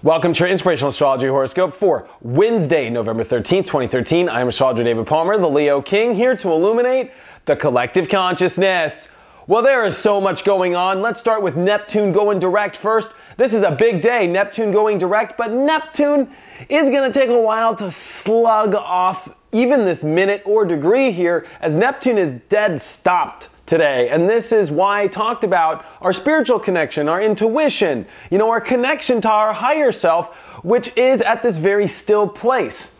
Welcome to your Inspirational Astrology Horoscope for Wednesday, November 13th, 2013. I'm astrologer David Palmer, the Leo King, here to illuminate the collective consciousness. Well, there is so much going on. Let's start with Neptune going direct first. This is a big day, Neptune going direct, but Neptune is going to take a while to slug off even this minute or degree here, as Neptune is dead stopped today. And this is why I talked about our spiritual connection, our intuition, our connection to our higher self, which is at this very still place.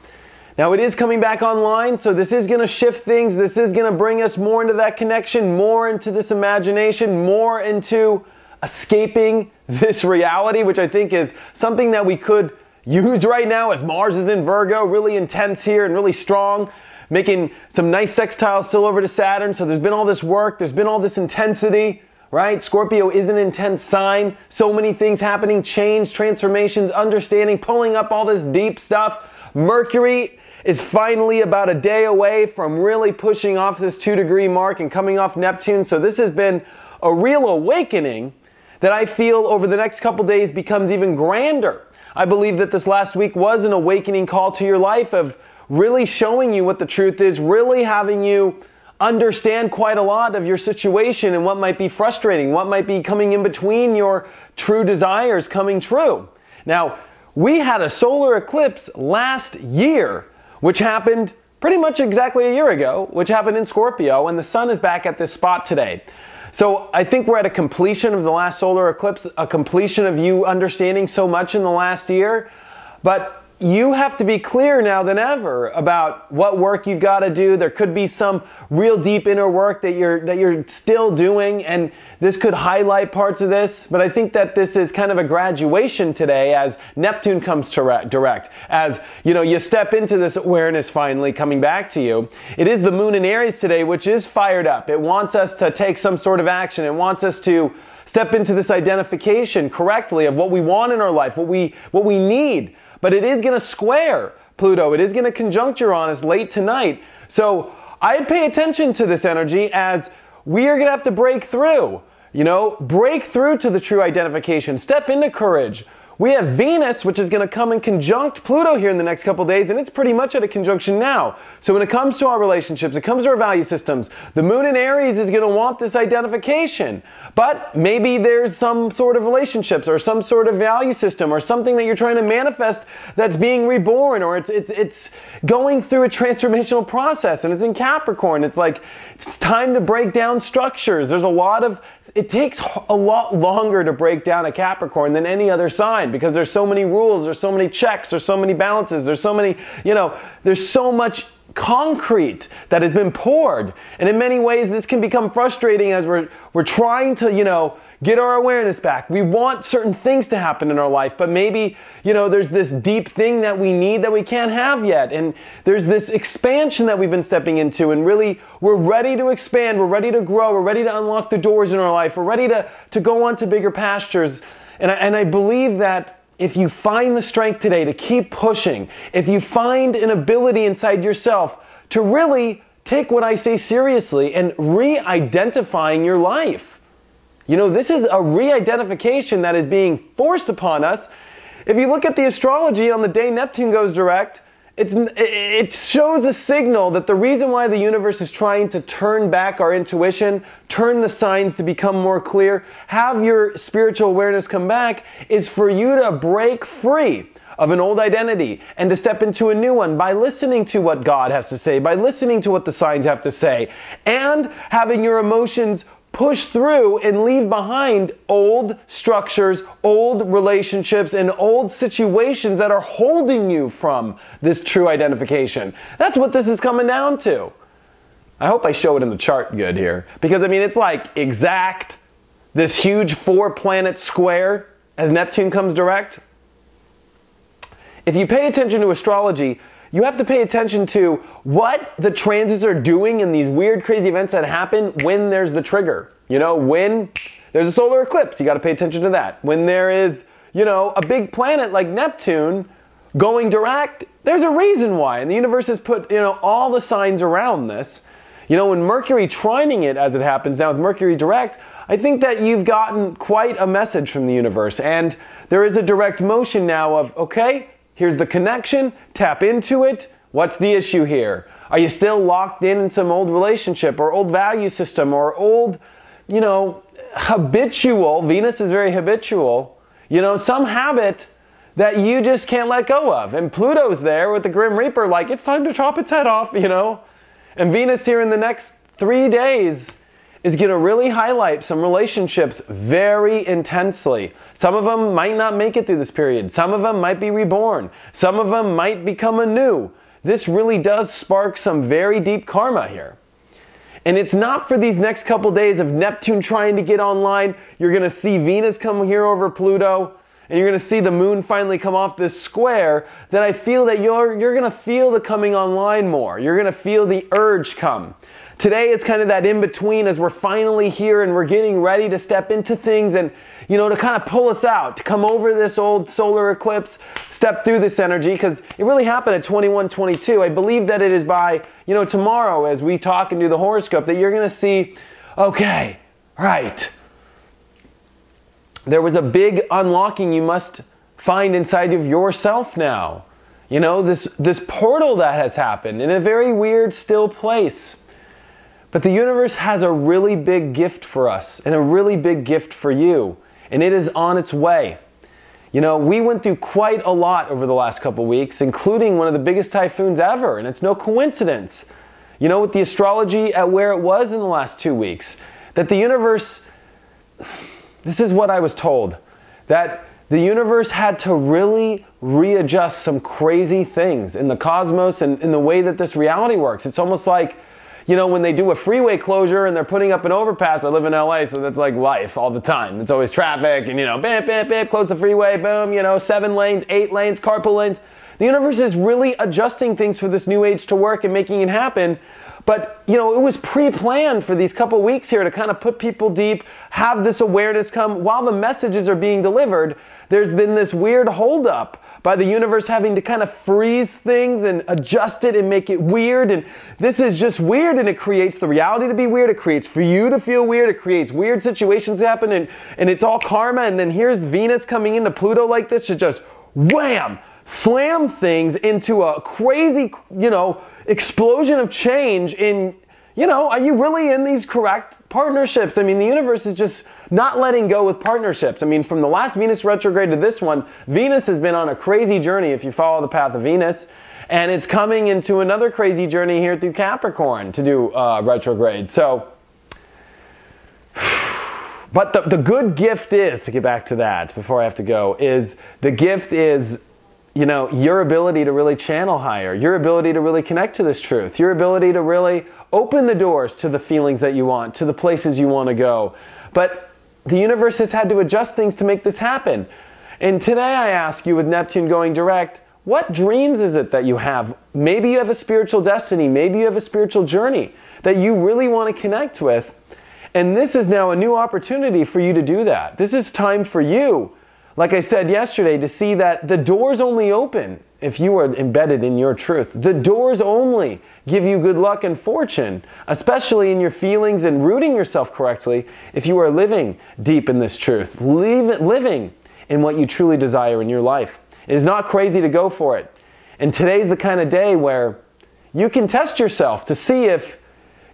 Now it is coming back online, so this is going to shift things. This is going to bring us more into that connection, more into this imagination, more into escaping this reality, which I think is something that we could use right now as Mars is in Virgo, really intense here and really strong, making some nice sextiles still over to Saturn. So there's been all this work, there's been all this intensity, right? Scorpio is an intense sign. So many things happening, change, transformations, understanding, pulling up all this deep stuff. Mercury is finally about a day away from really pushing off this 2-degree mark and coming off Neptune. So this has been a real awakening that I feel over the next couple days becomes even grander. I believe that this last week was an awakening call to your life of really showing you what the truth is, really having you understand quite a lot of your situation and what might be frustrating, what might be coming in between your true desires coming true. Now, we had a solar eclipse last year, which happened pretty much exactly a year ago, which happened in Scorpio, and the sun is back at this spot today. So I think we're at a completion of the last solar eclipse, a completion of you understanding so much in the last year, but you have to be clear now than ever about what work you've got to do. There could be some real deep inner work that you're still doing, and this could highlight parts of this. But I think that this is kind of a graduation today as Neptune comes direct. As you step into this awareness finally coming back to you. It is the moon in Aries today, which is fired up. It wants us to take some sort of action. It wants us to step into this identification correctly of what we want in our life, what we need. But it is going to square Pluto. It is going to conjunct Uranus late tonight. So I'd pay attention to this energy as we are going to have to break through. Break through to the true identification. Step into courage. We have Venus, which is going to come and conjunct Pluto here in the next couple days, and it's pretty much at a conjunction now. So when it comes to our relationships, it comes to our value systems, the moon in Aries is going to want this identification. But maybe there's some sort of relationships or some sort of value system or something that you're trying to manifest that's being reborn, or it's going through a transformational process, and it's in Capricorn. It's like it's time to break down structures. There's a lot of it takes a lot longer to break down a Capricorn than any other sign because there's so many rules, there's so many checks, there's so many balances, there's so many, there's so much concrete that has been poured. And in many ways, this can become frustrating as we're trying to, get our awareness back. We want certain things to happen in our life, but maybe, there's this deep thing that we need that we can't have yet. And there's this expansion that we've been stepping into, and really, we're ready to expand, we're ready to grow, we're ready to unlock the doors in our life, we're ready to go on to bigger pastures. And I believe that if you find the strength today to keep pushing, if you find an ability inside yourself to really take what I say seriously and re-identifying your life. This is a re-identification that is being forced upon us. If you look at the astrology on the day Neptune goes direct, it shows a signal that the reason why the universe is trying to turn back our intuition, turn the signs to become more clear, have your spiritual awareness come back, is for you to break free of an old identity and to step into a new one by listening to what God has to say, by listening to what the signs have to say, and having your emotions push through and leave behind old structures, old relationships, and old situations that are holding you from this true identification. That's what this is coming down to. I hope I show it in the chart good here, because it's like exact, this huge 4-planet square as Neptune comes direct. If you pay attention to astrology, you have to pay attention to what the transits are doing in these weird, crazy events that happen when there's the trigger. When there's a solar eclipse, you got to pay attention to that. When there is, you know, a big planet like Neptune going direct, there's a reason why. And the universe has put, you know, all the signs around this. You know, when Mercury trining it as it happens now with Mercury direct, I think that you've gotten quite a message from the universe. And there is a direct motion now of, okay, here's the connection, tap into it. What's the issue here? Are you still locked in some old relationship or old value system or old, you know, habitual, Venus is very habitual, you know, some habit that you just can't let go of. And Pluto's there with the Grim Reaper like, it's time to chop its head off, you know. And Venus here in the next 3 days is going to really highlight some relationships very intensely. Some of them might not make it through this period. Some of them might be reborn. Some of them might become anew. This really does spark some very deep karma here. And it's not for these next couple days of Neptune trying to get online. You're going to see Venus come here over Pluto. And you're going to see the moon finally come off this square, that I feel that you're going to feel the coming online more. You're going to feel the urge come. Today is kind of that in-between as we're finally here and we're getting ready to step into things and, you know, to kind of pull us out, to come over this old solar eclipse, step through this energy, because it really happened at 21:22. I believe that it is by, you know, tomorrow as we talk and do the horoscope that you're going to see, okay, right. There was a big unlocking you must find inside of yourself now. You know, this portal that has happened in a very weird, still place. But the universe has a really big gift for us and a really big gift for you. And it is on its way. You know, we went through quite a lot over the last couple weeks, including one of the biggest typhoons ever. And it's no coincidence, you know, with the astrology at where it was in the last 2 weeks, that the universe... This is what I was told, that the universe had to really readjust some crazy things in the cosmos and in the way that this reality works. It's almost like, you know, when they do a freeway closure and they're putting up an overpass. I live in LA, so that's like life all the time. It's always traffic and, you know, bam, bam, bam, close the freeway, boom, you know, 7 lanes, 8 lanes, carpool lanes. The universe is really adjusting things for this new age to work and making it happen. But, you know, it was pre-planned for these couple weeks here to kind of put people deep, have this awareness come. While the messages are being delivered, there's been this weird holdup by the universe having to kind of freeze things and adjust it and make it weird. And this is just weird, and it creates the reality to be weird. It creates for you to feel weird. It creates weird situations to happen, and it's all karma. And then here's Venus coming into Pluto like this to just wham! Slam things into a crazy, you know, explosion of change in, you know, are you really in these correct partnerships? I mean, the universe is just not letting go with partnerships. I mean, from the last Venus retrograde to this one, Venus has been on a crazy journey if you follow the path of Venus. And it's coming into another crazy journey here through Capricorn to do retrograde. So, but the good gift is, to get back to that before I have to go, is the gift is, you know, your ability to really channel higher, your ability to really connect to this truth, your ability to really open the doors to the feelings that you want, to the places you want to go. But the universe has had to adjust things to make this happen. And today I ask you, with Neptune going direct, what dreams is it that you have? Maybe you have a spiritual destiny, maybe you have a spiritual journey that you really want to connect with. And this is now a new opportunity for you to do that. This is time for you, like I said yesterday, to see that the doors only open if you are embedded in your truth. The doors only give you good luck and fortune, especially in your feelings and rooting yourself correctly, if you are living deep in this truth, living in what you truly desire in your life. It is not crazy to go for it. And today's the kind of day where you can test yourself to see if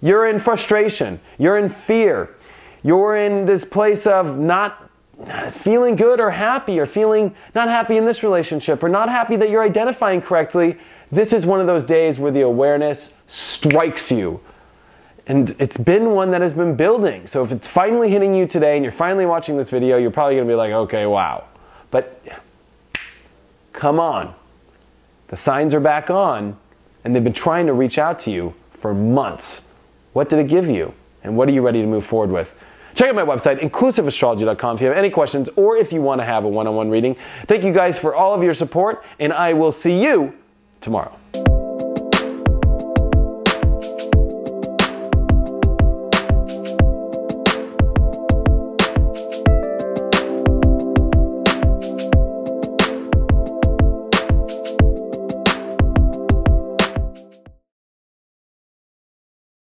you're in frustration, you're in fear, you're in this place of not feeling good or happy, or feeling not happy in this relationship, or not happy that you're identifying correctly. This is one of those days where the awareness strikes you. And it's been one that has been building. So if it's finally hitting you today and you're finally watching this video, you're probably going to be like, okay, wow. But come on. The signs are back on, and they've been trying to reach out to you for months. What did it give you? And what are you ready to move forward with? Check out my website, inclusiveastrology.com, if you have any questions or if you want to have a one-on-one reading. Thank you guys for all of your support, and I will see you tomorrow.